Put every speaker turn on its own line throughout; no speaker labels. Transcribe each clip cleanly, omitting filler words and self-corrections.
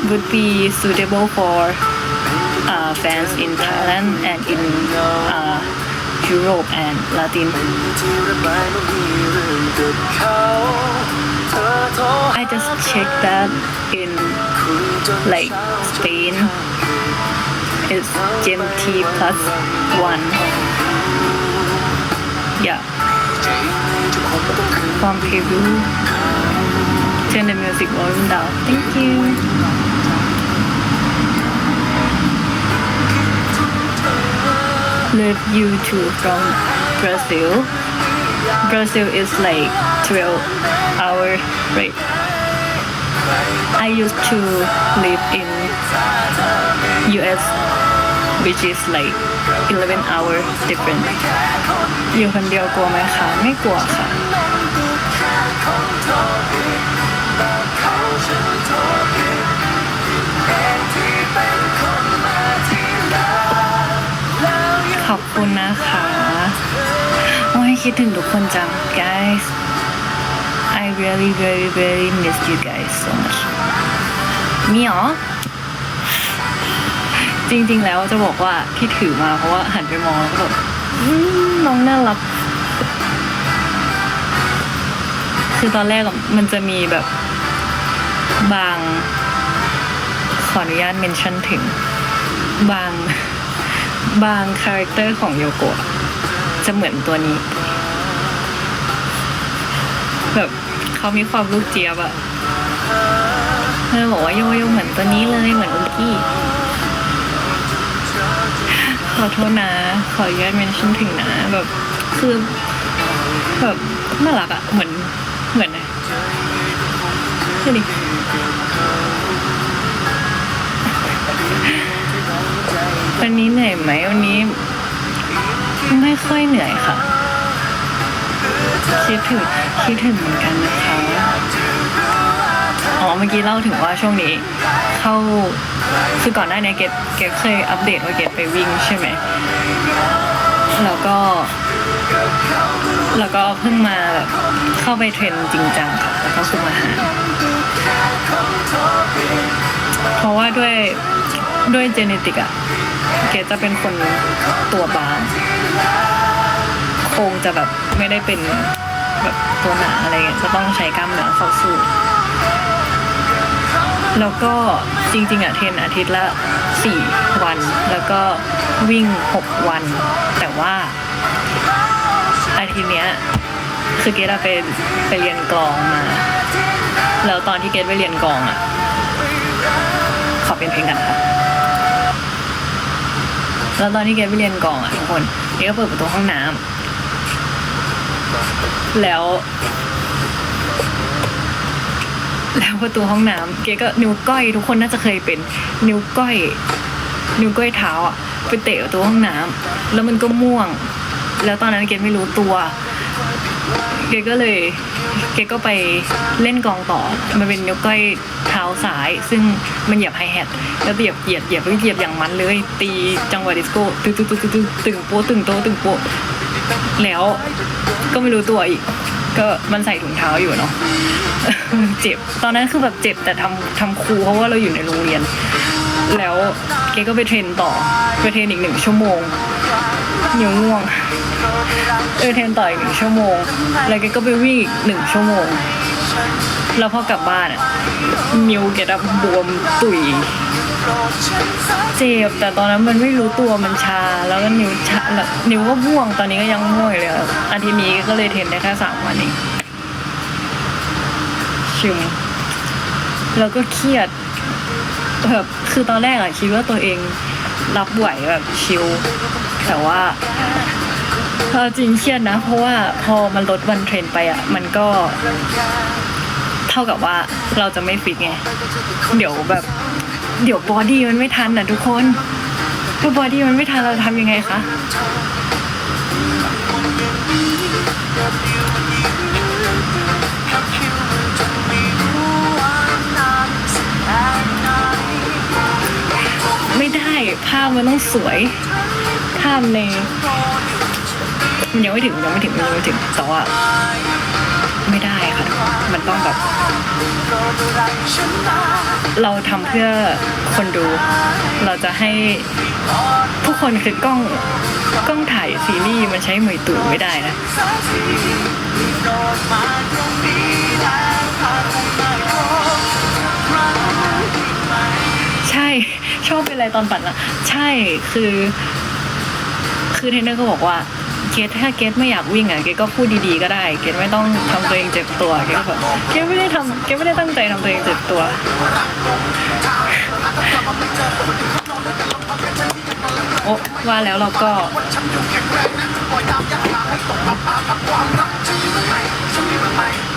would be suitable for fans in Thailand and in Europe and Latin. I just checked that in like Spain it's GMT plus 1. Yeah. From Peru. Turn the music volume down. Thank you. Love you too from Brazil. Brazil is like 12 hours, right? I used to live in US, which is like 11 hours different. อยู่คนเดียวกลัวไหมคะไม่กลัวค่ะขอบคุณนะคะโอ้ยคิดถึงทุกคนจัง guys I really very very miss you guys so much มีหรอจริงๆแล้วจะบอกว่าที่ถือมาเพราะว่าหันไปมองแล้วก็แบบน้องน่ารักคือตอนแรกมันจะมีแบบบางขออนุญาตเมนชั่นถึงบางคาแรคเตอร์ของโยโกะจะเหมือนตัวนี้แบบเขามีความลูกเจี๊ยบอะเธอบอกว่าโยเหมือนตัวนี้เลยเหมือนอุกี้ขอโทษนะขออนุญาตเมนชั่นถึงนะแบบคือแบบน่ารักอะเหมือนนะดูดิวันนี้เหนื่อยไหมวันนี้ไม่ค่อยเหนื่อยค่ะคิดถึงเหมือนกันนะคะเมื่อกี้เล่าถึงว่าช่วงนี้เข้าคือก่อนหน้านี้เกดเคยอัปเดตว่าเกดไปวิ่งใช่ไหมแล้วก็เพิ่งมาแบบเข้าไปเทรนจริงจังค่ะแล้วก็คุมอาหารเพราะว่าด้วยเจเนติกอะเกดจะเป็นคนตัวบางโครงจะแบบไม่ได้เป็นแบบตัวหนาอะไรเงี้ยจะต้องใช้กล้ามเนื้อเข้าสู้แล้วก็จริงๆอะเทรนอาทิตย์ละ4 วันแล้วก็วิ่ง6 วันแต่ว่าอาทิตย์เนี้ยคือเกดไปเรียนกลองมาแล้วตอนที่เกดไปเรียนกลองอะขอเป็นเพลงกันค่ะแล้วตอนที่เกดไปเรียนกลองอะทุกคนเกดก็เปิดประตูห้องน้ำแล้วประตูห้องน้ำเกดก็นิ้วก้อยทุกคนน่าจะเคยเป็นนิ้วก้อยเท้าอ่ะไปเตะประตูห้องน้ำแล้วมันก็ม่วงแล้วตอนนั้นเกดไม่รู้ตัวเกดก็ไปเล่นกลองต่อมันเป็นนิ้วก้อยเท้าซ้ายซึ่งมันเหยียบไฮแฮทแล้วเหยียบอย่างมันเลยตีจังหวะดิสโก้ตึงโป๊ตึงโตตึงโป๊แล้วก็ไม่รู้ตัวอีกก็มันใส่ถุงเท้าอยู่เนาะเจ็บตอนนั้นคือแบบเจ็บแต่ทำครูเพราะว่าเราอยู่ในโรงเรียนแล้วเกก็ไปเทรนต่อไปเทรนอีก1 ชั่วโมงนิ้วง่วงเทรนต่ออีก1 ชั่วโมงแล้วเกก็ไปวิ่งอีก1 ชั่วโมงแล้วพอกลับบ้านอ่ะนิ้วเกดบวมตุยเจ็บแต่ตอนนั้นมันไม่รู้ตัวมันชาแล้วก็นิ้วก็ม่วงตอนนี้ก็ยังม่วงเลยอาทิตย์นี้ก็เลยเทรนได้แค่3 วันเองชิมแล้วก็เครียดแบบคือตอนแรกอะคิดว่าตัวเองรับไหวแบบชิลแต่ว่าจริงเครียดนะเพราะว่าพอมันลดวันเทรนไปอะมันก็เท่ากับว่าเราจะไม่ฟิตไงเดี๋ยวบอดี้มันไม่ทันนะทุกคนถ้าบอดี้มันไม่ทันเราทำยังไงคะไม่ได้ภาพมันต้องสวยภาพในมันยังไม่ถึงแต่ว่าไม่ได้ค่ะ มันต้องแบบเราทำเพื่อคนดูเราจะให้ทุกคนคือกล้องถ่ายซีรีส์มันใช้มือตู่ไม่ได้นะใช่ชอบเป็นอะไรตอนปั่นละใช่คือเทรนเนอร์ก็บอกว่าเกตถ้าเกตไม่อยากวิ่งเกตก็พูดดีๆก็ได้เกตไม่ต้องทำตัวเองเจ็บตัวเกตก็แบบเกตไม่ได้ตั้งใจทำตัวเองเจ็บตัวโอ้ว่าแล้วเราก็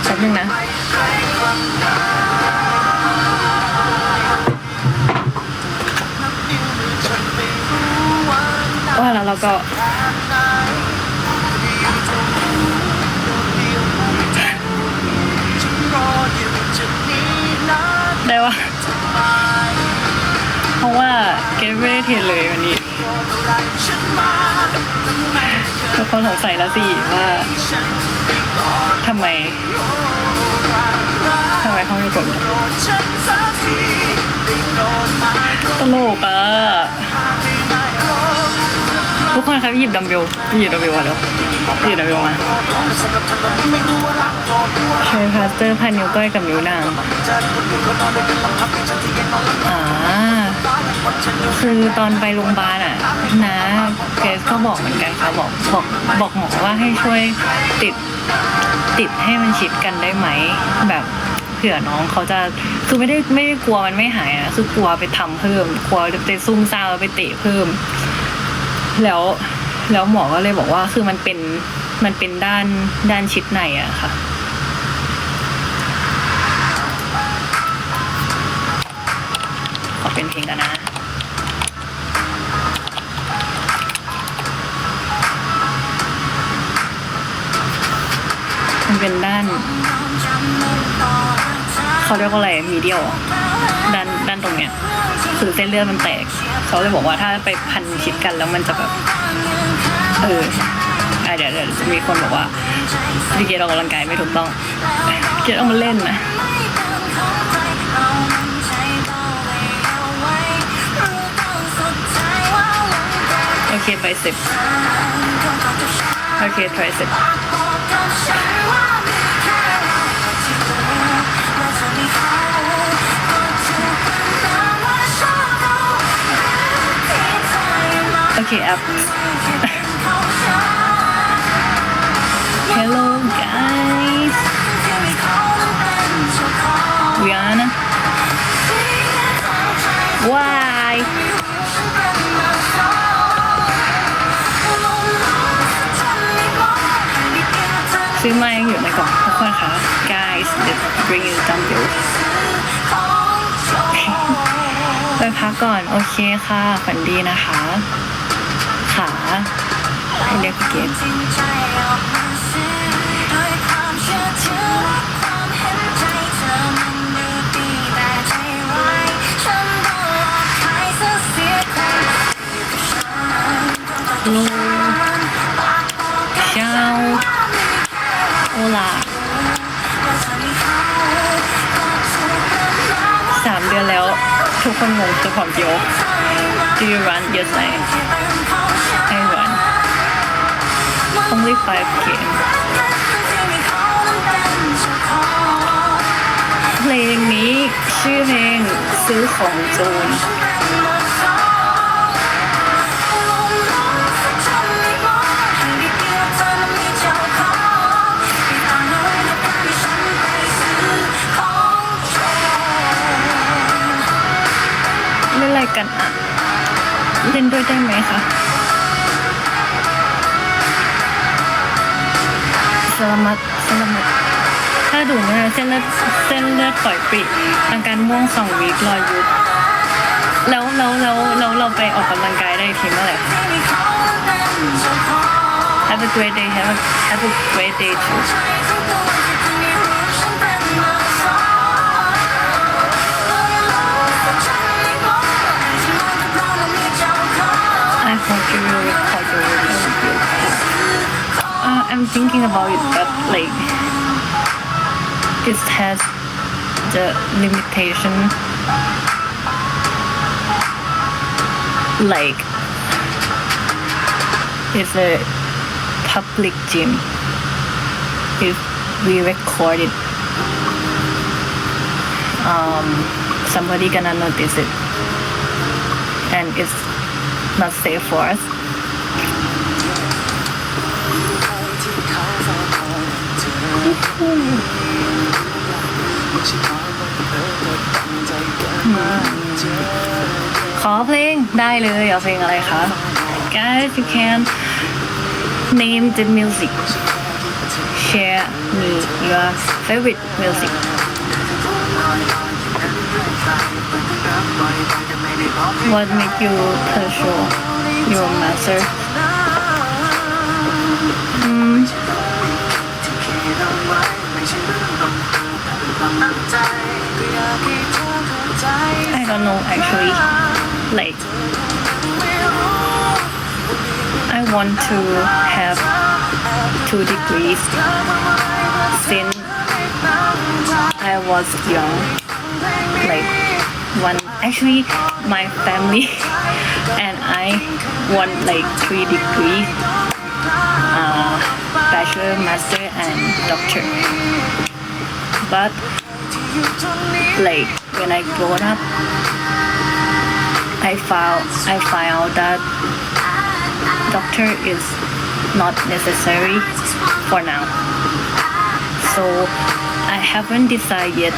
แป๊บนึงนะว่าแล้วเราก็ได้ว่าเพราะว่าเกรทไม่ได้เทรนเลยวันนี้ทุกคนสงสัยแล้วสิว่าทำไมเขาไม่กดตลกอ่ะทุกคนครับหยิบดัมเบลมาแล้วหยิบดัมเบลมาใช้พลาสเตอร์พันนิ้วก้อยกับนิ้วนางคือตอนไปโรงพยาบาลนะเกรซก็บอกเหมือนกันค่ะบอกหมอว่าให้ช่วยติดให้มันชิดกันได้ไหมแบบเผื่อน้องเขาจะคือไม่ได้กลัวมันไม่หายนะคือกลัวไปทำเพิ่มกลัวจะซุ่มซ่ามไปเตะเพิ่มแล้วหมอก็เลยบอกว่าคือมันเป็นด้านชิดในค่ะขอเป็นเพลงกันนะมันเป็นด้านเขาเรียกว่าอะไรมีเดียวด้านตรงเนี้ยคือเส้นเลือดมันแตกเขาเลยบอกว่าถ้าไปพันชิดกันแล้วมันจะแบบเดี๋ยวจะมีคนบอกว่าพี่เกดออกกำลังกายไม่ถูกต้องเกดเอามาเล่นนะโอเคไป10โอเคทราย10โอเคอัพHello guys Rihanna Why ซื้อมายังอยู่ในกล่องทุกคนคะ guys let's bring you dumbbells ไปพักก่อนโอเคค่ะฝันดีนะคะขาให้เรียกเกตโลเช้าโอลา3 เดือนแล้วทุกคนงงจะผอมกี่โอ Do you run? Yes I run only 5 km เพลงนี้ชื่อเพลงซื้อของโจรเล่นอะไรกันเล่นด้วยได้ไหมคะสลามัดถ้าดูนะเส้นเลือดปล่อยปริอาการม่วง2 วีครอยุบแล้วเราไปออกกำลังกายได้ทีเมื่อไหร่ Have a great day have a great day too I hope you will record your video I'm thinking about it but like it has the limitation like it's a public gym. If we record it, somebody gonna notice it, and it's not safe for us.ขอเพลงได้เลยเอาเพลงอะไรคะ Guys, you can name the music. Share me your favorite music. What make you pursue your master? I don't know actually. Like, I want to have 2 degrees since I was young. Like, actually my family and I want like 3 degrees, bachelor, master and doctor. But like when I grow up, I found out that doctor is not necessary for now. So I haven't decided yet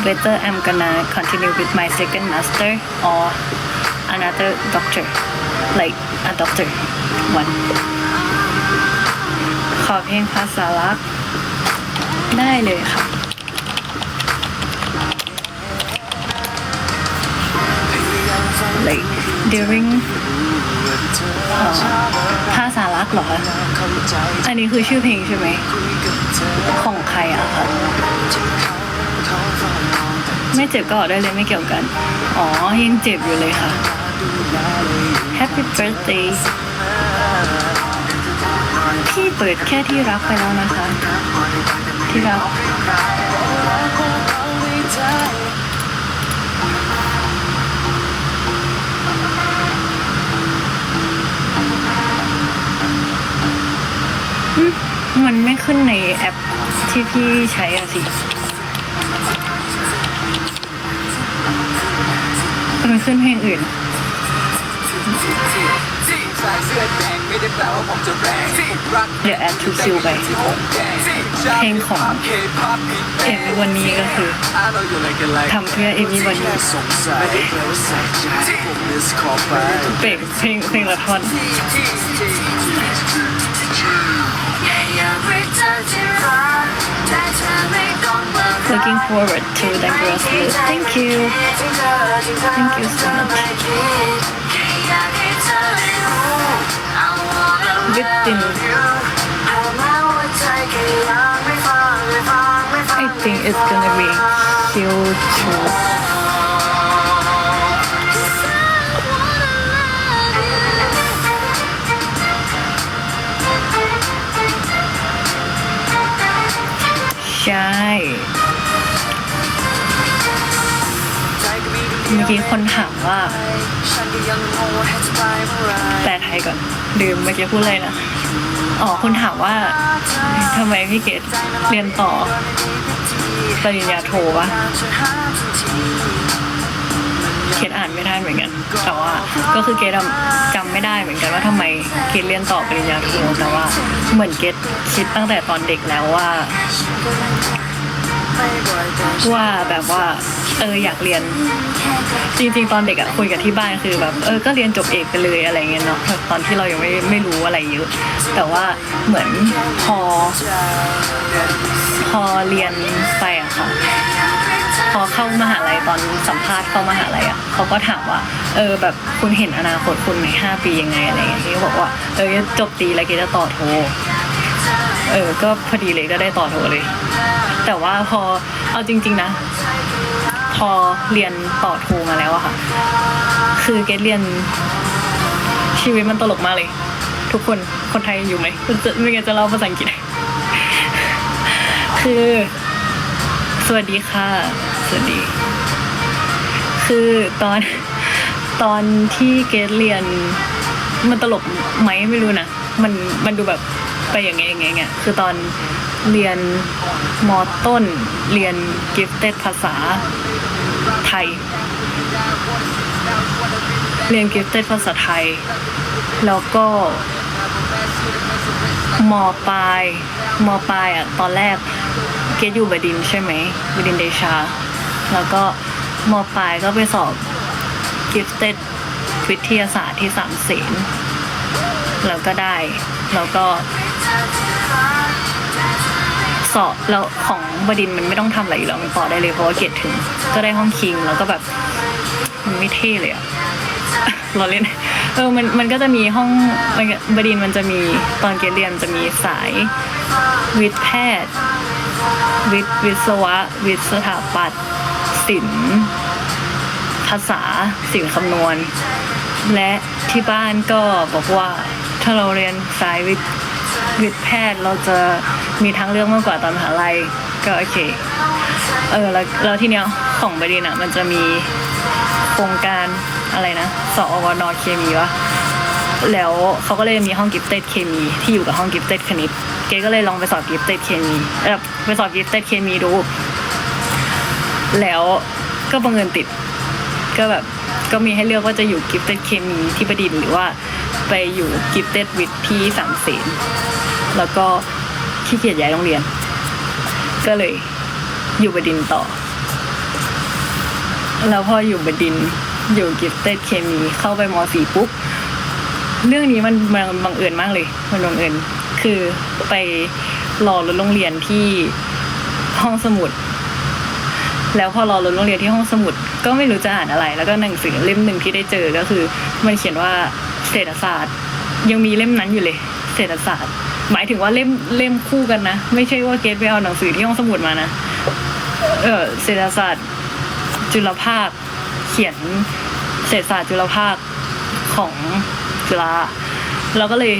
whether I'm gonna continue with my second master or another doctor, like a doctor one. ขอเพลงภาษารักได้เลยค่ะ like during ภาษารักเหรอคะอันนี้คือชื่อเพลงใช่ไหมของใครอะคะไม่เจ็บก็ออกได้เลยไม่เกี่ยวกันอ๋อยังเจ็บอยู่เลยค่ะ Happy birthday พี่เปิดแค่ที่รักไปแล้วนะคะที่รักมันไม่ขึ้นในแอปที่พี่ใช้อะสิมันขึ้นเพลงอื่นเดี๋ยวแอดทูซิลไปเพลงของเอมิวันนี้ก็คือทำเพื่อเอมิวันนี้เพลงละท่อน Looking forward to Dangerous List. Thank you. Thank you so much. Within, I think it's gonna be huge.ใช่เมื่อกี้คนถามว่าแปลไทยก่อนลืมเมื่อกี้พูดเลยนะอ๋อคนถามว่าทำไมพี่เกดเรียนต่อปริญญาโทวะเกดอ่านไม่ได้เหมือนกันแต่ว่าก็คือเกดจำไม่ได้เหมือนกันว่าทำไมเกดเรียนต่อปริญญาโทแต่ว่าเหมือนเกดคิดตั้งแต่ตอนเด็กแล้วว่าแบบว่าอยากเรียนจริงๆตอนเด็กอะคุยกับที่บ้านคือแบบก็เรียนจบเอกไปเลยอะไรเงี้ยเนาะตอนที่เรายังไม่รู้อะไรเยอะแต่ว่าเหมือนพอเรียนไปอะค่ะพอเข้ามหาลัยตอนสัมภาษณ์เข้ามหาลัยอะเขาก็ถามว่าแบบคุณเห็นอนาคตคุณใน5 ปียังไงอะไรเงี้ยที่บอกว่าจบตรีแล้วจะต่อโทก็พอดีเลยก็ได้ต่อโทเลยแต่ว่าพอเอาจริงๆนะพอเรียนต่อโทมาแล้วอะค่ะคือเกดเรียนชีวิตมันตลกมากเลยทุกคนไทยอยู่ไหมไม่งั้นจะเล่าภาษาอังกฤษคือ สวัสดีค่ะสวัสดีคือตอนที่เกรดเรียนมันตลกไหมไม่รู้นะมันดูแบบไปอย่างไงคือตอนเรียนมต้นเรียนกิฟเต็ดภาษาไทยเรียนกิฟเต็ดภาษาไทยแล้วก็มปลายอ่ะตอนแรกเกรดอยู่บดินทร์ใช่ไหมบดินทร์เดชาแล้วก็มปลายก็ไปสอบกิฟเต็ดวิทยาศาสตร์ที่สามเสนแล้วก็ได้แล้วก็สอบแล้วของบดินทร์มันไม่ต้องทำอะไรอยู่แล้วมันต่อได้เลยเพราะว่าเกรดถึงก็ได้ห้องคิงแล้วก็แบบมันไม่เท่เลยอะ เราเล่นมันก็จะมีห้องบดินทร์มันจะมีตอนเกรดเรียนจะมีสายวิทย์แพทย์วิศวะวิทย์สถาปัตย์ศิลป์ภาษาศิลป์คำนวณและที่บ้านก็บอกว่าถ้าเราเรียนสายวิทย์แพทย์เราจะมีทางเลือกมากกว่าตอนมหาลัยก็โอเคแล้วทีเนี้ยของบดินทร์อะมันจะมีโครงการอะไรนะสอวนเคมีวะแล้วเขาก็เลยมีห้องกิฟเต็ดเคมีที่อยู่กับห้องกิฟเต็ดคณิตเกก็เลยลองไปสอบกิฟเต็ดเคมีไปสอบกิฟเต็ดเคมีดูแล้วก็บังเอิญติดก็แบบก็มีให้เลือกว่าจะอยู่กิฟเต็ดเคมีที่บดินทร์หรือว่าไปอยู่กิฟเต็ดวิทย์ที่สามเสนแล้วก็ขี้เกียจย้ายโรงเรียนก็เลยอยู่บดินทร์ต่อแล้วพออยู่บดินทร์อยู่กิฟเต็ดเคมีเข้าไปม.4 ปุ๊บเรื่องนี้มันบังเอิญมากเลยมันบังเอิญคือไปรอรถโรงเรียนที่ห้องสมุดแล้วพอรอรถโรงเรียนที่ห้องสมุดก็ไม่รู้จะอ่านอะไรแล้วก็หนังสือเล่มหนึ่งที่ได้เจอก็คือมันเขียนว่าเศรษฐศาสตร์ยังมีเล่มนั้นอยู่เลยเศรษฐศาสตร์หมายถึงว่าเล่มคู่กันนะไม่ใช่ว่าเกรดไปเอาหนังสือที่ห้องสมุดมานะเศรษฐศาสตร์จุลภาคเขียนเศรษฐศาสตร์จุลภาคของจุฬาเราก็เลย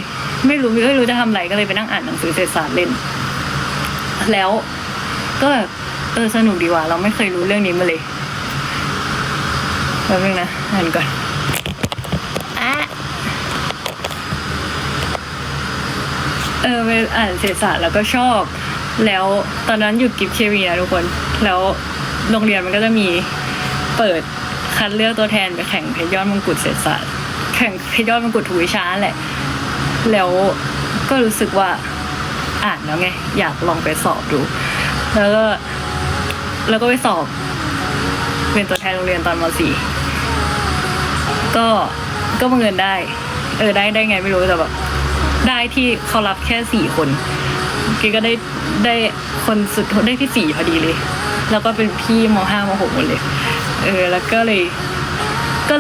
ไม่รู้จะทำอะไรก็เลยไปนั่งอ่านหนังสือเศรษฐศาสตร์เล่นแล้วก็แบบสนุกดีว่ะเราไม่เคยรู้เรื่องนี้มาเลยแป๊บนึงนะอ่านก่อนไปอ่านเศรษฐศาสตร์แล้วก็ชอบแล้วตอนนั้นอยู่กิฟเคมีนะทุกคนแล้วโรงเรียนมันก็จะมีเปิดคัดเลือกตัวแทนไปแข่งเพชรยอดมงกุฎเศรษฐศาสตร์แข่งเพชรยอดมงกุฎทุกวิชาแหละแล้วก็รู้สึกว่าอ่านแล้วไงอยากลองไปสอบดูแล้วก็ไปสอบเป็นตัวแทนโรงเรียนตอนม.4 ก็บังเอิญได้ได้ไงไม่รู้แต่แบบได้ที่เขารับแค่4 คนก็ได้คนสุดได้ที่4พอดีเลยแล้วก็เป็นพี่ม.5 ม.6 หมดเลยแล้วก็เ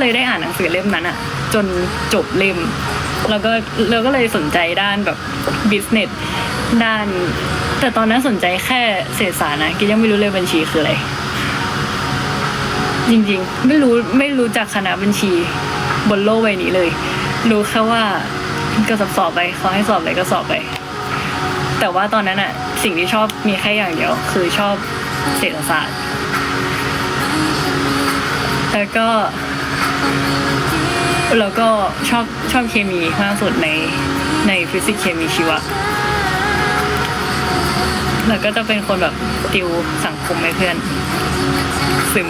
ลยได้อ่านหนังสือเล่มนั้นอะจนจบเล่มแล้วก็เลยสนใจด้านแบบบิสเนสด้านแต่ตอนนั้นสนใจแค่เศรษฐศาสตร์นะก็ยังไม่รู้เลยบัญชีคืออะไรจริงๆไม่รู้จักคณะบัญชีบนโลกใบนี้เลยรู้แค่ว่าก็สอบไปเขาให้สอบอะไรก็สอบไปแต่ว่าตอนนั้นอะสิ่งที่ชอบมีแค่อย่างเดียวคือชอบเศรษฐศาสตร์แล้วก็ชอบเคมีมากสุดในฟิสิกส์เคมีชีวะแล้วก็จะเป็นคนแบบติวสังคมให้เพื่อนซึม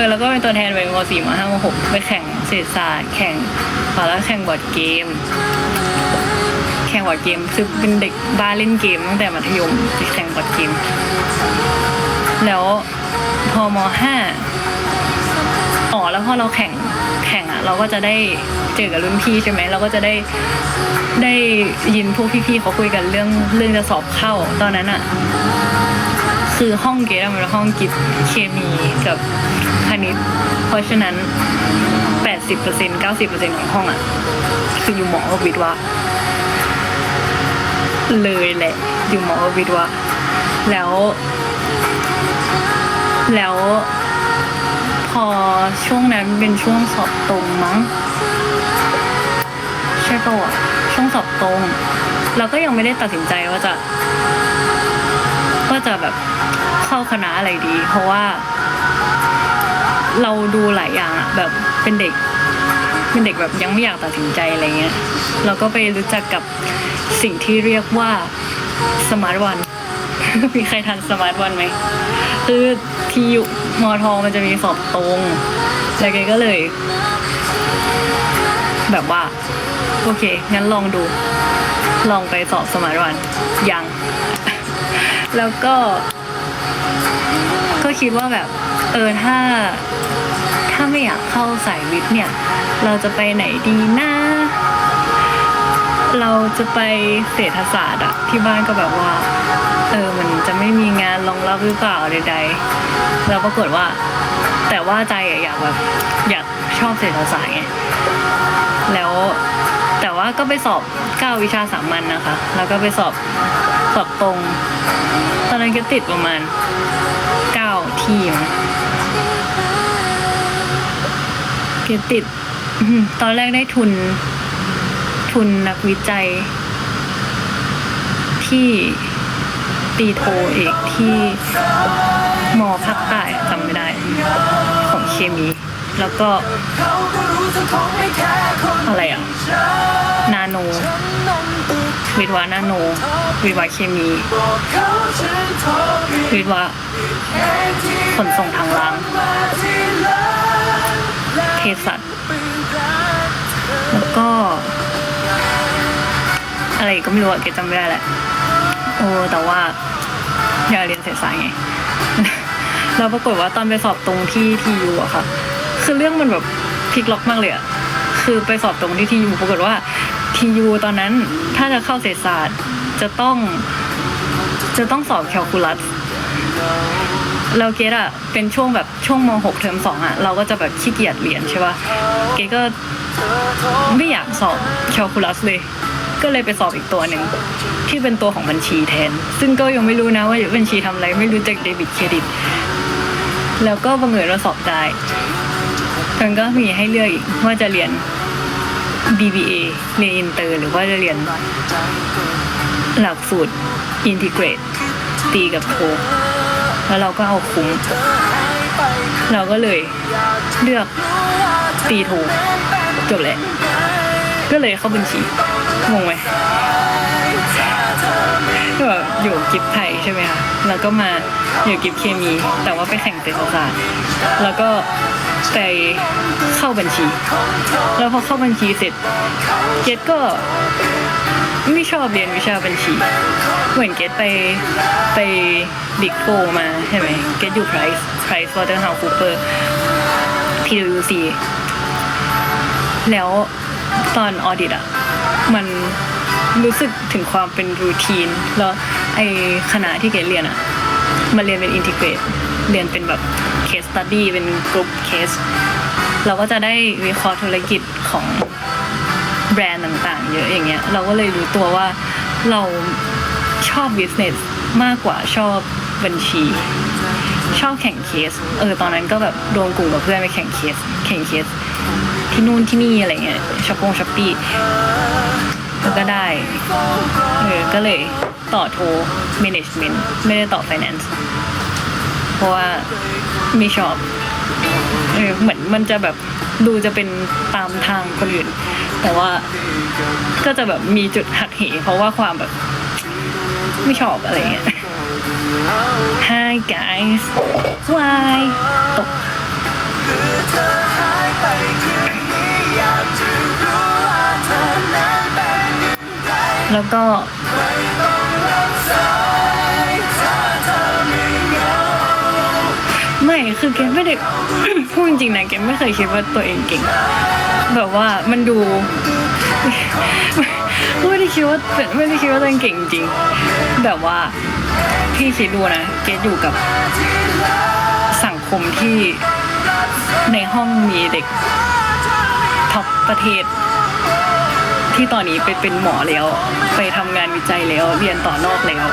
แล้วก็เป็นตัวแทนไปม.4 ม.5 ม.6 ไปแข่งเศรษฐศาสตร์แข่งแล้วแข่งบอร์ดเกมคือเป็นเด็กบ้าเล่นเกมตั้งแต่มัธยมไปแข่งบอร์ดเกมแล้วพอม.5แล้วพอเราแข่งอ่ะเราก็จะได้เจอกับรุ่นพี่ใช่ไหมเราก็จะได้ยินพวกพี่ๆเขาคุยกันเรื่องจะสอบเข้าตอนนั้นอ่ะคือห้องเกรดมันเป็นห้องกิฟเคมีกับคณิตเพราะฉะนั้น 80% 90% ของห้องอ่ะคืออยู่หมอวิทย์วะเลยแหละอยู่หมอวิทย์วะแล้วพอช่วงนั้นเป็นช่วงสอบตรงมั้งใช่ป่ะช่วงสอบตรงเราก็ยังไม่ได้ตัดสินใจว่าจะแบบข เข้าคณะอะไรดี เพราะว่าเราดูหลายอย่างอะแบบเป็นเด็กแบบยังไม่อยากตัดสินใจอะไรเงี้ยเราก็ไปรู้จักกับสิ่งที่เรียกว่าสมาร์ทวัน มีใครทันสมาร์ทวันไหมคือที่มอทอมันจะมีสอบตรงแล้วแกก็เลย แบบว่าโอเคงั้นลองดูลองไปสอบสมาร์ทวันยัง แล้วก็คิดว่าแบบถ้าไม่อยากเข้าสายวิทย์เนี่ยเราจะไปไหนดีนะเราจะไปเศรษฐศาสตร์อะที่บ้านก็แบบว่ามันจะไม่มีงานรองรับหรือเปล่าใดๆแล้วปรากฏว่าแต่ว่าใจอยากชอบเศรษฐศาสตร์ไงแล้วแต่ว่าก็ไปสอบ9วิชาสามัญนะคะแล้วก็ไปสอบตรงตอนนั้นก็ติดประมาณ9ที่มั้งก็ติดตอนแรกได้ทุนนักวิจัยที่ตีโทเอกที่มอภาคใต้จำไม่ได้ของเคมีแล้วก็อะไรอ่ะนาโนวิทวะนาโนวิทวะเคมีวิทวะขนส่งทางรางเภสัชแล้วก็อะไรก็ไม่รู้อะเกจำไม่ได้แหละแต่ว่าอยากเรียนเศรษฐศาสตร์ไง แล้วปรากฏว่าตอนไปสอบตรงที่ทียูอะค่ะคือเรื่องมันแบบพลิกล็อกมากเลยอะคือไปสอบตรงที่ทียูปรากฏว่าทียูตอนนั้นถ้าจะเข้าเศรษฐศาสตร์จะต้องสอบแคลคูลัสเราเกดอะเป็นช่วงม.6 เทอม 2อะเราก็จะแบบขี้เกียจเรียนใช่ป่ะเกดก็ไม่อยากสอบแคลคูลัสเลยก็เลยไปสอบอีกตัวหนึ่งที่เป็นตัวของบัญชีแทนซึ่งก็ยังไม่รู้นะว่าบัญชีทำอะไรไม่รู้จักเดบิตเครดิตแล้วก็บังเอิญว่าสอบได้มันก็มีให้เลือกอีกว่าจะเรียน BBA เรียนอินเตอร์หรือว่าจะเรียนหลักสูตร Integrate ตีกับโทแล้วเราก็เอาคุ้มเราก็เลยเลือกตีโทจบแหละก็เลยเข้าบัญชีงงไหมก็แบบอยู่กิฟไทยใช่ไหมคะแล้วก็มาอยู่กิฟเคมีแต่ว่าไปแข่งเศรษฐศาสตร์แล้วก็ไปเข้าบัญชีแล้วพอเข้าบัญชีเสร็จเกดก็ไม่ชอบเรียนวิชาบัญชีเหมือนเกดไปบิ๊กโฟมาใช่ไหมเกดอยู่ไพรซ์วอเตอร์เฮาส์คูเปอร์ PwC แล้วตอนออดิตอ่ะมันรู้สึกถึงความเป็นรูทีนแล้วไอคณะที่เกดเรียนอ่ะมาเรียนเป็นอินทิเกรตเรียนเป็นแบบเคสสตัดดี้เป็นกรุ๊ปเคสเราก็จะได้วิเคราะห์ธุรกิจของแบรนด์ต่างๆเยอะอย่างเงี้ยเราก็เลยรู้ตัวว่าเราชอบบิสเนสมากกว่าชอบบัญชีชอบแข่งเคสตอนนั้นก็แบบรวมกลุ่มกับเพื่อนไปแข่งเคสที่นู่นที่นี่อะไรเงี้ยช้อปปี้แล้วก็ได้ก็เลยต่อโท management ไม่ได้ต่อ finance เพราะว่าไม่ชอบเหมือนมันจะแบบดูจะเป็นตามทางคนอื่นแต่ว่าก็จะแบบมีจุดหักเหเพราะว่าความแบบไม่ชอบอะไรเงี้ย Hi guys why ตกแล้วก็ไม่คือแกไม่ได้ พูดจริงๆนะแกไม่เคยคิดว่าตัวเองเก่งแบบว่ามันดู ไม่ได้คิดว่าตัวเองเก่งจริงแบบว่าพี่คิดดูนะแกอยู่กับสังคมที่ในห้องมีเด็กท็อปประเทศที่ตอนนี้ไปเป็นหมอแล้วไปทำงานวิจัยแล้วเรียนต่อนอกแล้ว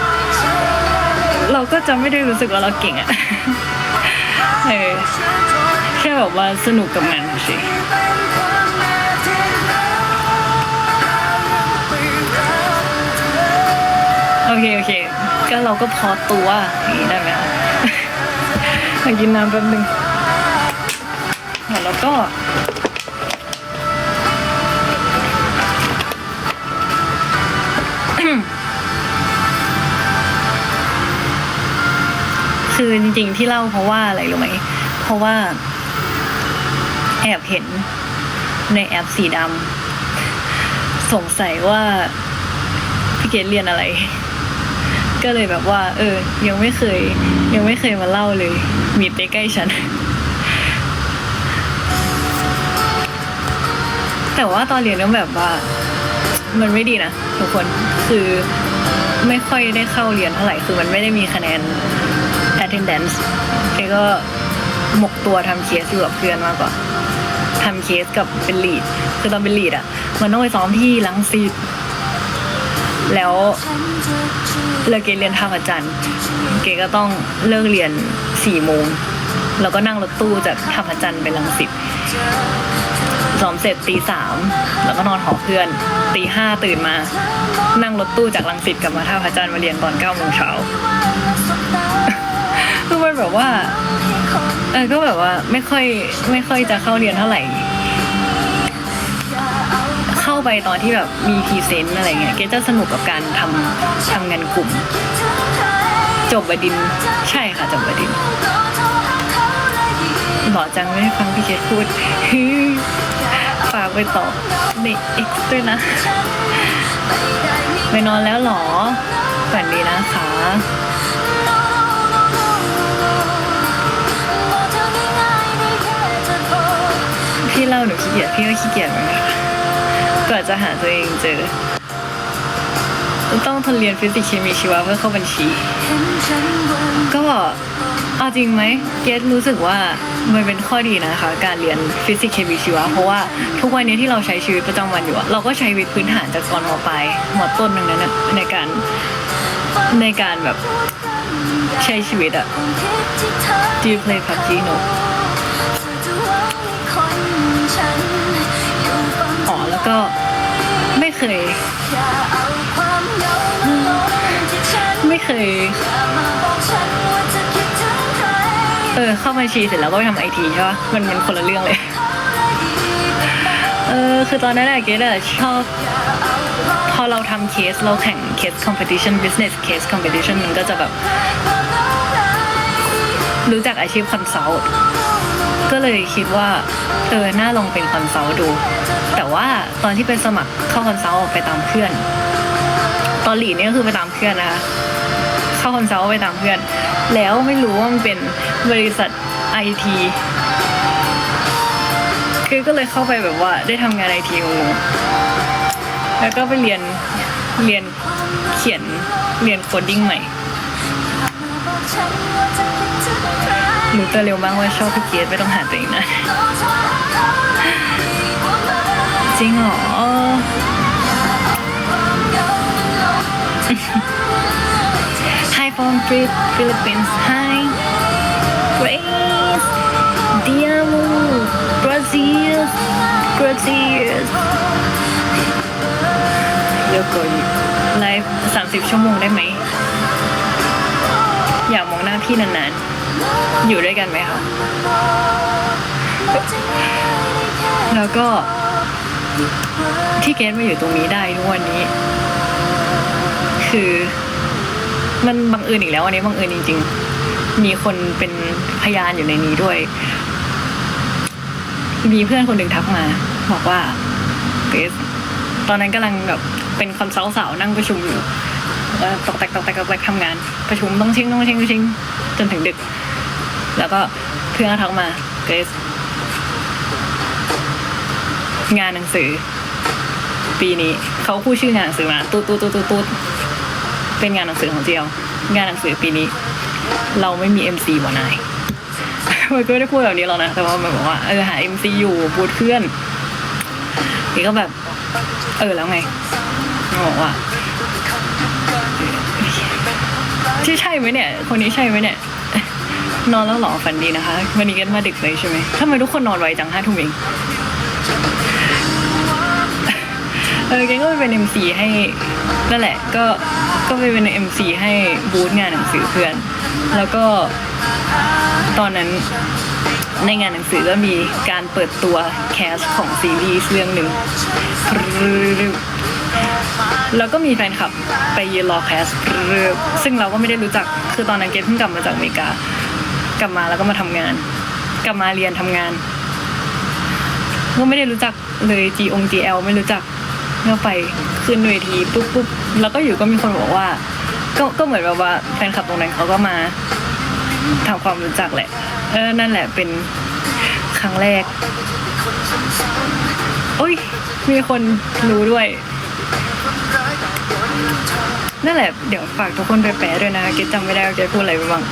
เราก็จะไม่ได้รู้สึกว่าเราเก่งอะแค่แบบว่าสนุกกับมันสิโอเคก็เราก็พอตัวอย่างนี้ได้ไหมคะ ขอกินน้ำแป๊บนึงแล้วก็ คือจริงๆที่เล่าเพราะว่าอะไรรู้ไหมเพราะว่าแอบเห็นในแอปสีดำสงสัยว่าพี่เกดเรียนอะไรก็เลยแบบว่ายังไม่เคยมาเล่าเลยมีไปใกล้ฉัน แต่ว่าตอนเรียนก็แบบว่ามันไม่ดีนะทุกคนคือไม่ค่อยได้เข้าเรียนเท่าไหร่คือมันไม่ได้มีคะแนน attendance เอก็หมกตัวทำเคสอยู่กับเพื่อนมากกว่าทำเคสกับเป็นลีดคือตอนเป็นลีดอ่ะมันต้องไปซ้อมที่รังสิตแล้วเกเรียนท่าพระจันทร์เกก็ต้องเลิกเรียน4 โมงแล้วก็นั่งรถตู้จากท่าพระจันทร์ไปรังสิตซ้อมเสร็จตี 3แล้วก็นอนหอเพื่อนตี 5ตื่นมานั่งรถตู้จากรังสิตกลับมาท่าพระจันทร์มาเรียนตอน9 โมงเช้าคือมันแบบว่าก็แบบว่าไม่ค่อยจะเข้าเรียนเท่าไหร่เข้าไปตอนที่แบบมีพรีเซนต์อะไรเงี้ยเกจะสนุกกับการทำงานกลุ่มจบบดินทร์ใช่ค่ะจบบดินทร์หล่อจังไม่ได้ฟังพี่เกดพูดฝากไปต่อใน X ด้วยนะไปนอนแล้วหรอฝันดีนะคะพี่เล่าหนูขี้เกียจพี่ก็ขี้เกียจเหมือนกันกว่าจะหาตัวเองเจอต้องทนเรียนฟิสิกส์เคมีชีวะเพื่อเข้าบัญชีก็เอาจริงไหมเกรซรู้สึกว่ามันเป็นข้อดีนะคะการเรียนฟิสิกส์เคมีชีวะเพราะว่าทุกวันนี้ที่เราใช้ชีวิตประจำวันอยู่เราก็ใช้วิทย์พื้นฐานจากตอนม.ปลายม.ต้นนึงนั้นนะในการแบบใช้ชีวิตอะ Do you play PUBG no แล้วก็ไม่เคยเข้าบัญชีเสร็จแล้วก็ไปทำ IT ใช่ปะมันคนละเรื่องเลยคือตอนนั้นเกดชอบพอเราทำเคสเราแข่งเคส competition business case competition มันก็จะแบบรู้จักอาชีพคอนซัลท์ก็เลยคิดว่าน่าลองเป็นคอนซัลท์ดูแต่ว่าตอนที่ไปสมัครเข้าคอนซัลท์ไปตามเพื่อนตอนหลีนี่ก็คือไปตามเพื่อนนะคะเข้าคอนซัลท์ไปตามเพื่อนแล้วไม่รู้ว่ามันเป็นบริษัท IT คือก็เลยเข้าไปแบบว่าได้ทำงาน IT งงๆแล้วก็ไปเรียนเขียนเรียนโคดดิ้งใหม่รู้ตัวเร็วมากว่าชอบพี่เกดไม่ต้องหาตัวเองนะจริงเหรอHi from Philippines Hi Grace Diamo Brazilเดี๋ยวก่อนไลฟ์30 ชั่วโมงได้ไหมอยากมองหน้าพี่นานๆอยู่ด้วยกันไหมคะแล้วก็ที่เกดมาอยู่ตรงนี้ได้ทุกวันนี้คือมันบังเอิญอีกแล้ววันนี้บังเอิญจริงๆมีคนเป็นพยานอยู่ในนี้ด้วยมีเพื่อนคนหนึ่งทักมาบอกว่าเกดตอนนั้นกำลังแบบเป็นคอนซัลท์สาวนั่งประชุมอยู่แล้วตกแตกทำงานประชุมต้องเชิงจนถึงดึกแล้วก็เพื่อนทักมาเกรซงานหนังสือปีนี้เขาพูดชื่องานหนังสือมาตูดเป็นงานหนังสือของเจียวงานหนังสือปีนี้เราไม่มี MC บ่นายมันก็ไม่ได้พูดแบบนี้หรอกนะแต่ว่ามันบอกว่าหา MC อยู่พูดเพื่อนนี่ก็แบบแล้วไงบอกว่าใช่ไหมเนี่ยคนนี้ใช่ไหมเนี่ยนอนแล้วหรอฝันดีนะคะวันนี้กันมาดึกเลยใช่ไหมทำไมทุกคนนอนไวจัง5 ทุ่มเองแกก็ไปเป็น MC ให้นั่นแหละก็ไปเป็น MC ให้บูธงานหนังสือเพื่อนแล้วก็ ตอนนั้นในงานหนังสือก็มีการเปิดตัวแคสของซีรีส์เรื่องหนึ่งแล้วก็มีแฟนคลับไปยืนรอแคสซึ่งเราก็ไม่ได้รู้จักคือตอนนั้นเกดเพิ่งกลับมาจากอเมริกากลับมาแล้วก็มาทำงานกลับมาเรียนทำงานก็ไม่ได้รู้จักเลย GL ไม่รู้จักก็ไปขึ้นเวทีปุ๊บแล้วก็อยู่ก็มีคนบอกว่าก็เหมือนแบบว่าแฟนคลับตรงนั้นเขาก็มาทำความรู้จักแหละนั่นแหละเป็นครั้งแรกโอ้ยมีคนรู้ด้วยนั่นแหละเดี๋ยวฝากทุกคนไปแปลด้วยนะเกดจำไม่ได้ว่าเกดพูดอะไรไปบ้าง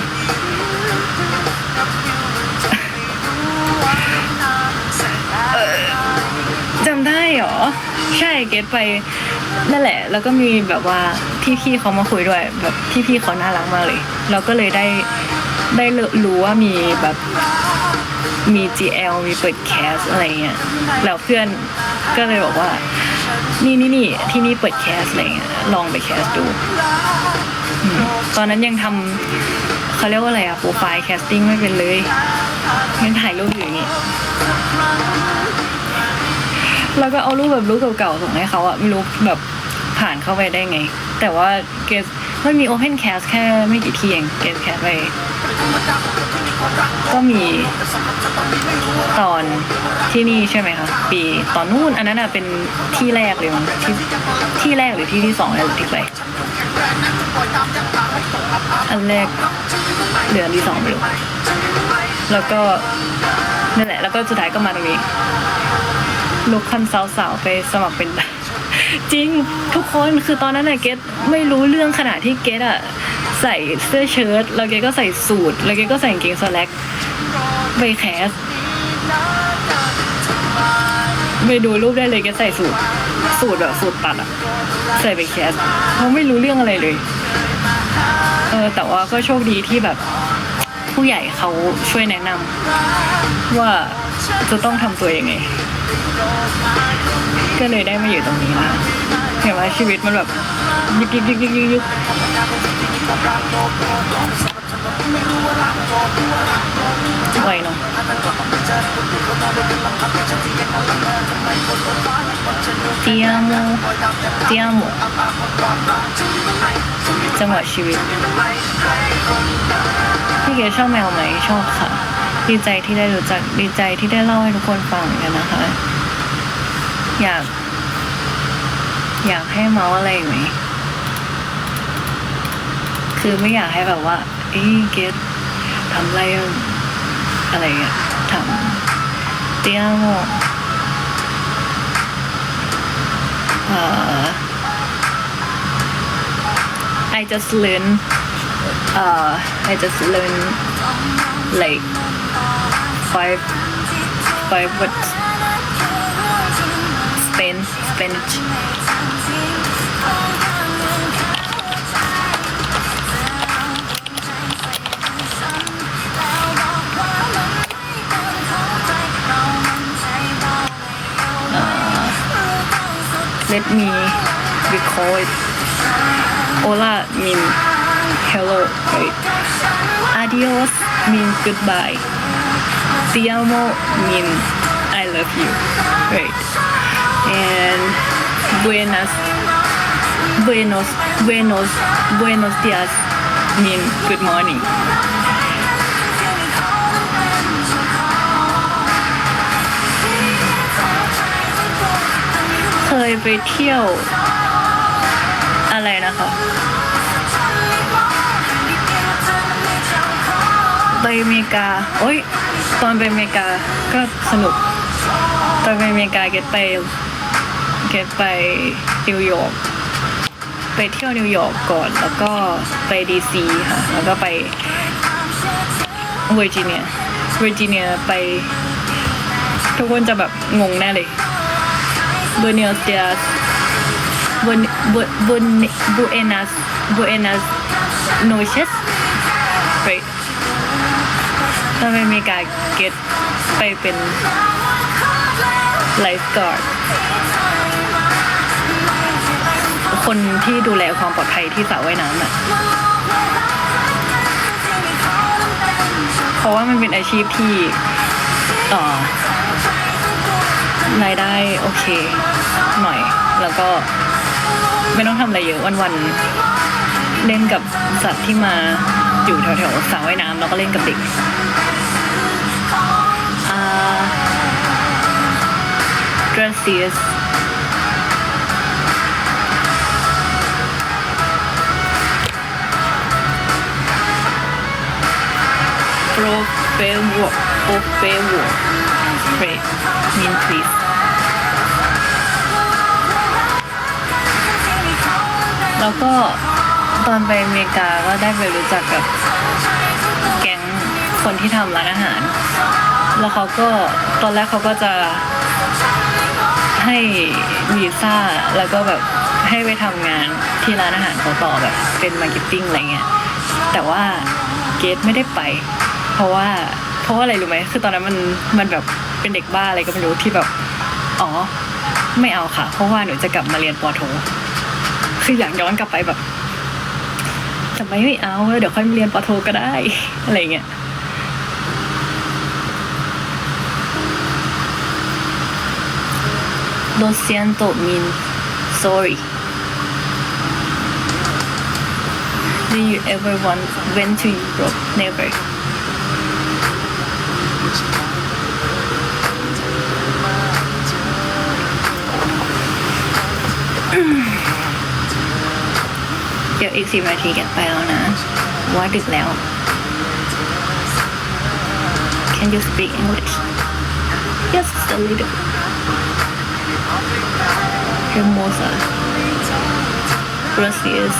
จำได้เหรอใช่เกดไปนั่นแหละแล้วก็มีแบบว่าพี่ๆเขามาคุยด้วยแบบพี่ๆเขาน่ารักมากเลยเราก็เลยได้รู้ว่ามีแบบมี GL มีเปิดแคสอะไรเงี้ยแล้วเพื่อนก็เลยบอกว่านี่ที่นี่เปิดแคสอะไรเงี้ยลองไปแคสดูตอนนั้นยังทำเขาเรียกว่าอะไรอะโปรไฟล์แคสติ้งไม่เป็นเลยยังถ่ายรูปอยู่อย่างงี้แล้วก็เอารูปแบบรูปเก่าๆส่งให้เขาอะไม่รู้แบบผ่านเข้าไปได้ไงแต่ว่าเกสไม่มี Open Cast แค่ไม่กี่ที่เองเกสแคสไปก็มีตอนที่นี่ใช่ไหมคะปีตอนนู้นอันนั้นเป็นที่แรกเลยมั้งที่แรกหรือที่สองเลยที่ไปอันแรกเดือนที่สองไม่รู้แล้วก็นั่นแหละแล้วก็สุดท้ายก็มาตรงนี้ลุกคันสาวๆไปสมัครเป็นจริงทุกคนคือตอนนั้นเกดไม่รู้เรื่องขนาดที่เกดใส่เสื้อเชิ้ตแล้วเกดก็ใส่สูทแล้วเกดก็ใส่กางเกงสแล็กไปแคสไปดูรูปได้เลยเกดใส่สูทแบบสูทตัดใส่ไปแคสเขาไม่รู้เรื่องอะไรเลยแต่ว่าก็โชคดีที่แบบผู้ใหญ่เขาช่วยแนะนำว่าจะต้องทำตัวยังไงก็เลยได้มาอยู่ตรงนี้นะเห็นว่าชีวิตมันแบบยึกไวเนาะเตียโมจังหวะชีวิตพี่เกดชอบแมวไหมชอบค่ะดีใจที่ได้รู้จักดีใจที่ได้เล่าให้ทุกคนฟังกันนะคะอยากให้เมาอะไรไหมคือไม่อยากให้แบบว่าเกดทำอะไรเงี้ยทำเตี้ยโมI just learn like five words Spanish let me recall it Hola mean hello right Adios mean goodbye Te amo mean I love you right and buenos dias mean good morningเคยไปเที่ยวอะไรนะคะไปอเมริกาตอนไปอเมริกาก็สนุกตอนไปอเมริกาเกดไปนิวยอร์กไปเที่ยวนิวยอร์กก่อนแล้วก็ไปดีซีค่ะแล้วก็ไปเวอร์จิเนียไปทุกคนจะแบบงงแน่เลยBuenos Dias Buenas noches right ตอนไปอเมริกาเกดไปเป็นไลฟ์การ์ดคนที่ดูแลความปลอดภัยที่สระว่ายน้ำ ราะว่ามันเป็นอาชีพที่รายได้โอเคหน่อยแล้วก็ไม่ต้องทำอะไรเยอะวันๆเล่นกับสัตว์ที่มาอยู่แถวๆสระว่ายน้ำแล้วก็เล่นกับเด็กgracias por favor great mean please แล้วก็ตอนไปอเมริกาก็ได้ไปรู้จักกับแก๊งคนที่ทำร้านอาหารแล้วเขาก็ตอนแรกเขาก็จะให้วีซ่าแล้วก็แบบให้ไปทำงานที่ร้านอาหารเขาต่อแบบเป็นมาร์เก็ตติ้งอะไรเงี้ยแต่ว่าเกรทไม่ได้ไปเพราะว่าอะไรรู้ไหมคือตอนนั้นมันแบบเป็นเด็กบ้าอะไรก็ไม่รู้ที่แบบอ๋อไม่เอาค่ะเพราะว่าหนูจะกลับมาเรียนป.โทคืออยากย้อนกลับไปแบบทำไมไม่เอาเดี๋ยวค่อยมาเรียนป.โทก็ได้อะไรเงี้ยLo siento mean sorry. Do you ever went to Europe? Never.เดี๋ยวอีก10 นาทีกันไปแล้วนะว่าดึกแล้ว Can you speak English? Yes, a little. Hermosa Gracias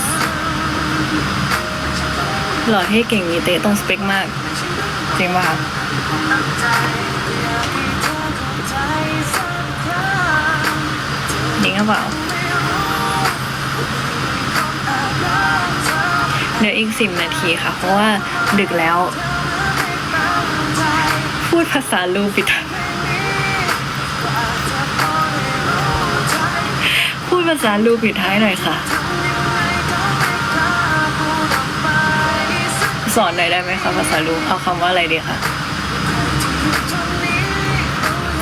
หล่อเท่เก่งมีเตะต้องสเปคมากจริงป่ะคะจริงหรือเปล่าเดี๋ยวอีก10 นาทีค่ะเพราะว่าดึกแล้วพูดภาษาลูปิดพูดภาษาลูปิดท้ายหน่อยค่ะสอนหน่อยได้ไหมคะภาษาลูเอาคำว่าอะไรดีคะ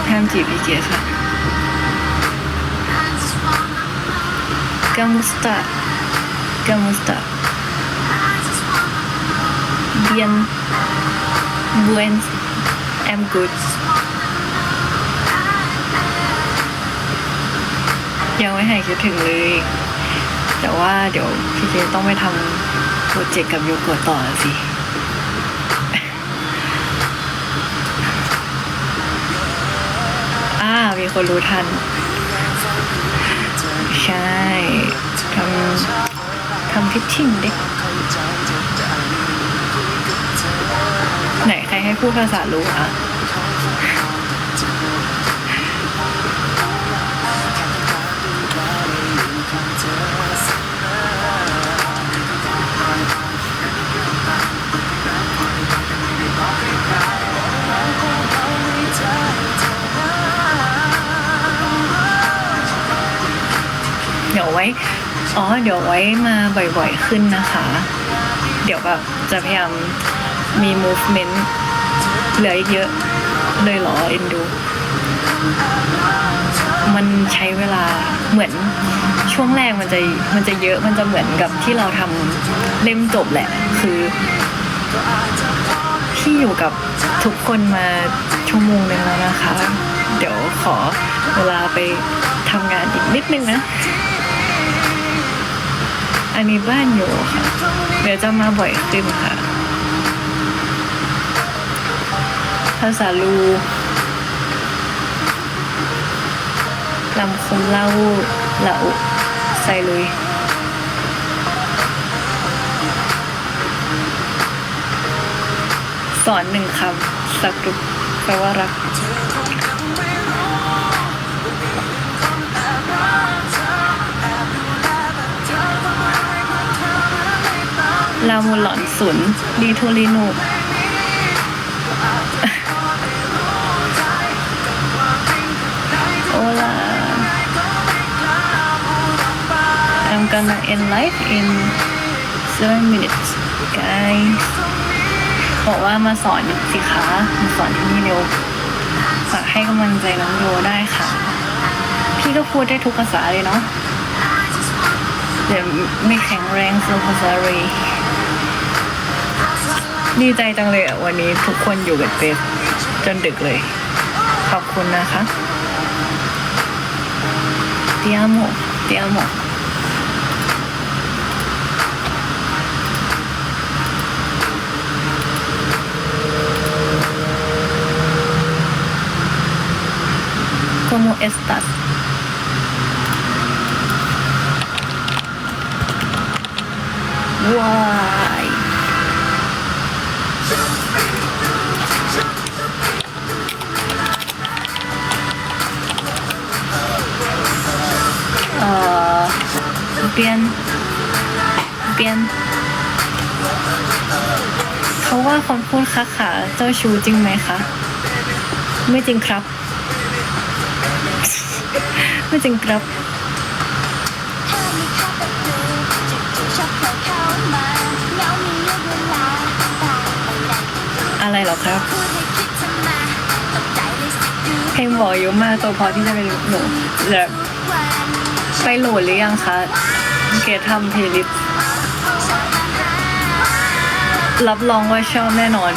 ห้ามจีบพี่เกศค่ะ Gamusta Gamusta Bien Buen I'm goodยังไม่หายคิดถึงเลยแต่ว่าเดี๋ยวพี่เจต้องไปทำโปรเจกต์กับโยโกะต่อสิมีคนรู้ทันใช่ทำพิชชิ่งดิไหนใครให้พูดภาษารู้อ่ะเดี๋ยวไว้มาบ่อยๆขึ้นนะคะเดี๋ยวแบบจะพยายามมี movement เหลืออีกเยอะเลยเหรอเอ็นดูมันใช้เวลาเหมือนช่วงแรกมันจะเยอะมันจะเหมือนกับที่เราทำเล่มจบแหละคือที่อยู่กับทุกคนมาชั่วโมงนึงแล้วนะคะเดี๋ยวขอเวลาไปทำงานอีกนิดนึงนะอันนี้บ้านอยู่ค่ะเดี๋ยวจะมาบ่อยขึ้นค่ะภาษาลูลำคมเล่าละอุใส่ลุยสอน1 คำสักรุปแปลว่ารักลามูหลอนสุนดีโทลินูโอลา I'm gonna end live in 7 minutes guys บอกว่ามาสอนสิคะมาสอนที่นี่เร็วฝากให้กำลังใจน้องโยได้ค่ะ พี่ก็พูดได้ทุกภาษาเลยเนาะเดี๋ยวไม่แข็งแรงสุภาษาเลยดีใจจังเลยอ่ะวันนี้ทุกคนอยู่กับเจสจนดึกเลย ขอบคุณนะคะเตียโมเตียโม¿Cómo estás? Why? Bien. Bien. เขาว่าคนพูดคะขาเจ้าชู้จริงไหมคะ ไม่จริงครับ ไม่จริงครับอะไรหรอครับเพลงบอกเยอะมากตัวพอที่จะไปหนูแบบไปโหลดหรือยังคะเกดทำเพลย์ลิสต์รับรองว่าชอบแน่นอน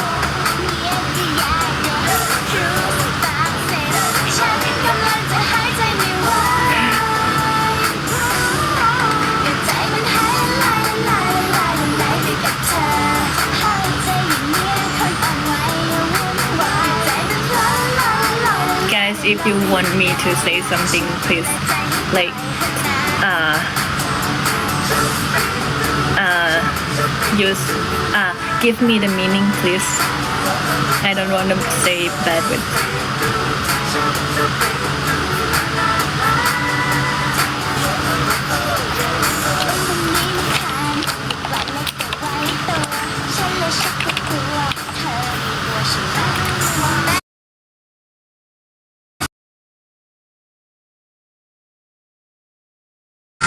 If you want me to say something, please, like, use, give me the meaning, please. I don't want to say bad words.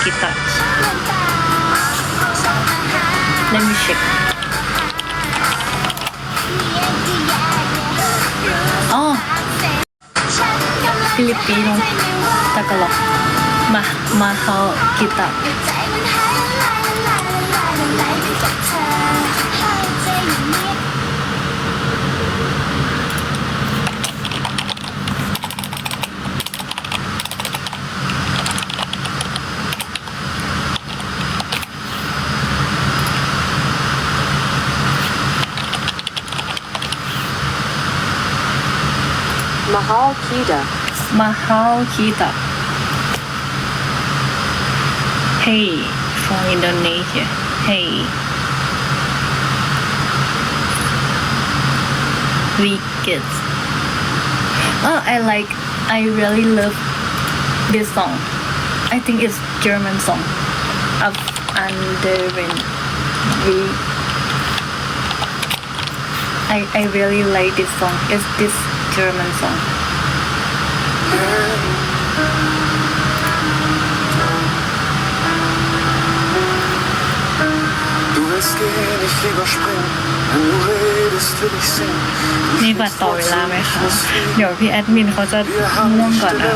Kita. Let me check. Oh, Filipino, Tagalog. Mahal kita.
Mahal kita.
Mahal kita. Hey, from Indonesia. Hey. Wicked. Oh, I really love this song. I think it's German song. Of Anderen. I really like this song. It's this German song.
Du willst gehen, ich lieber springen. Wenn du redest, will ich singen.
มีบัตรต่อเวลาไหมคะ เดี๋ยวพี่แอดมินเขาจะง่วงก่อนนะ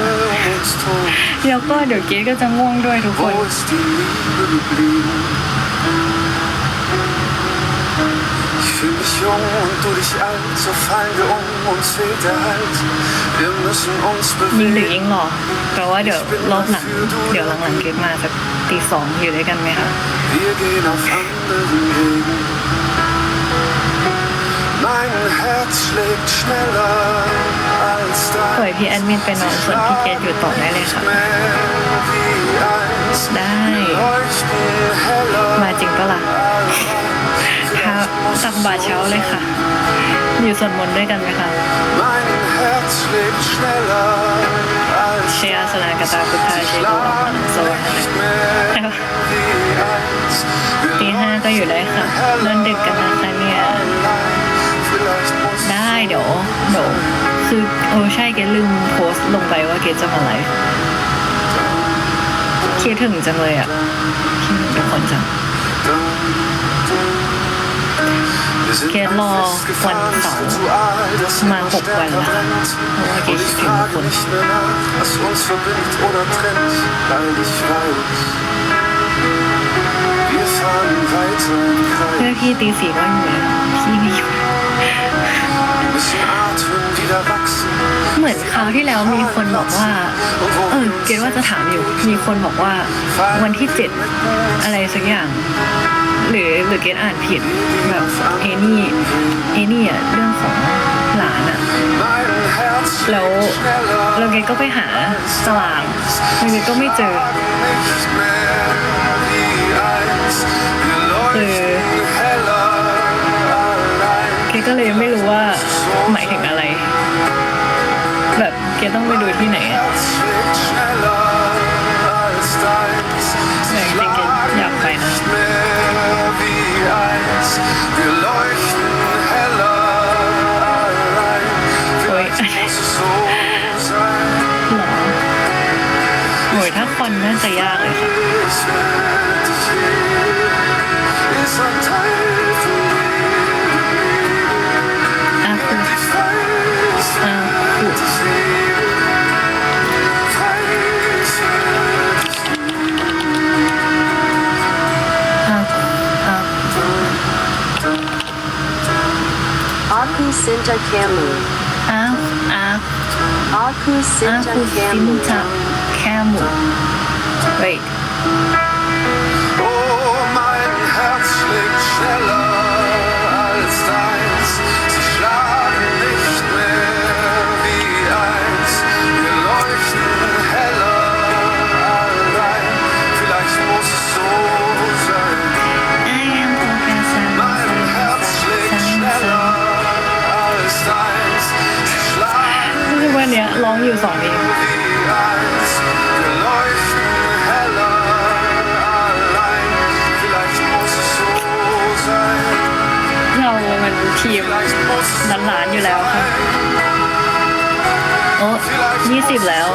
แล้วก็เดี๋ยวเก๊ก็จะง่วงด้วยทุกคน
Wo ist die Liebe geblieben? Ich fühl mich jung und du dich alt, so fallen wir uns fehlt der Halt. Wir müssen uns
ยิ่งดึก
bewegen.
ยิ่งหล่อแปลว่าเดี๋ยวรอบหลังเดี๋ยวหลังๆเก๊มาสักตีสองอยู่ด้วยกันไหมคะ
Wir gehen auf anderen Wegen. Mein Herz schlägt schneller als
ปล่อย
dein.
พี่แอดมินไปนอนส่วนพี่เกดอยู่ต่อได้เลยค่ะ ได้ มาจริงปะล่ะท้าตักบาตรเช้าเลยค่ะ อยู่สวดมนต์ด้วยกันไหมคะ เชียร์สนากตาพุทธาเชโดอังสวรรค์ตีห้าก็อยู่ได้ค่ะนอนดึกกันนะคะเนี่ยได้เดี๋ยวคือใช่เกดลืมโพสต์ลงไปว่าเกดจะมาไลฟ์คิดถึงจังเลยอ่ะคิดถึงทุกคนจัง
sind
Geh
ein
lo,
festgefahrenes
Wan Sau.
Ritual, das
Mal
immer
guck,
stärker
Wan La.
brennt.
Oh, geh
Und ich
ich hin,
frage
Wan.
nicht mehr nach, was uns verbindet oder trennt, weil ich weiß, wir fahren weiter im
เพื่อ
Kreis.
พี่ตีสี่ก็อยู่แล้วพี่ไม่อยู่
Müssen atmen, wieder wachsen.
เหมือนคราวที่แล้วมีคนบอกว่า เกดว่าจะถามอยู่ มีคนบอกว่าวันที่7อะไรสักอย่าง หรือเกดอ่านผิดแบบเอนี่อ่ะเรื่องของหลานอ่ะ
Mein Herz
แล้ว
schlägt schneller.
เกดก็ไปหาสลากแล้วเกดก็ไม่เจอ
Nicht mehr wie einst. Wir
Äh.
leuchten heller allein.
เกดก็เลยไม่รู้ว่าหมายถึงอะไร แบบเกดต้องไปดูที่ไหนอะ
Herz schlägt schneller als deins.
แต่จริงๆเกดอยากไปนะ
Nicht mehr wie einst. Wir leuchten heller allein. Vielleicht muss es so sein.
หรอโหยถ้าคอนน่าจะยากเลยค่ะ
Es wird hier, ist ein Teil von mir.
อ่ะคือ
Ich weiß,
อ่ะคือ
ich lebe. Weiß,
อ่ะอ่ะ
Aku Sinta Kamu.
อ่ะอ่ะ
Aku
อา
Sinta
คูซิน
Kamu.
จะแคมูเฮ้ย
oh, mein Herz schlägt schneller als deins. Sie schlagen nicht mehr wie einst. Wir leuchten heller allein. Vielleicht muss es so sein.
I am Professor
Mein Herz schlägt schneller als deins. Sie schlagen
คือวันเนี้ยร้องอยู่2 เพลง
wie einst. Wir leuchten heller allein. Vielleicht muss es so sein.
เรามันทีม
Vielleicht muss es
หลานๆอยู่แล้วค่ะ โอ้20 แล้ว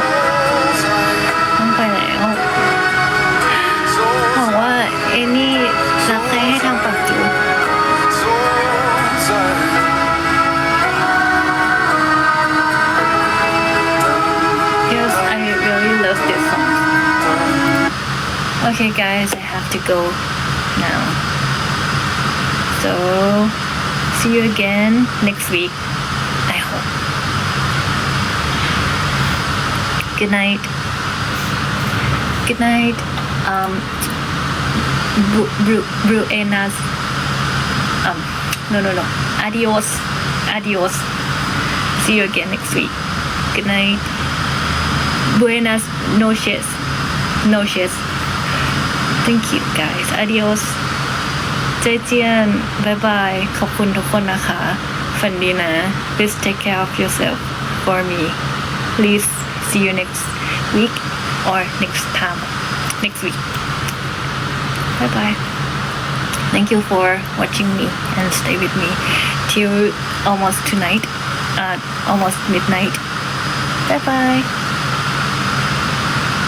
ต้องไปแล้ว
so
บอกว่าเอนี่รักใครให้ทำปากจู
so sein.
Yes I really love this song Okay guys I have to go now so see you again next week I hope good night good night Buenas no adios see you again next week good night Buenas noches thank you guys adios เจเจียนบายบายขอบคุณทุกคนนะคะฝันดีนะ please take care of yourself for me please see you next week or next week bye bye thank you for watching me and stay with me till almost midnight bye bye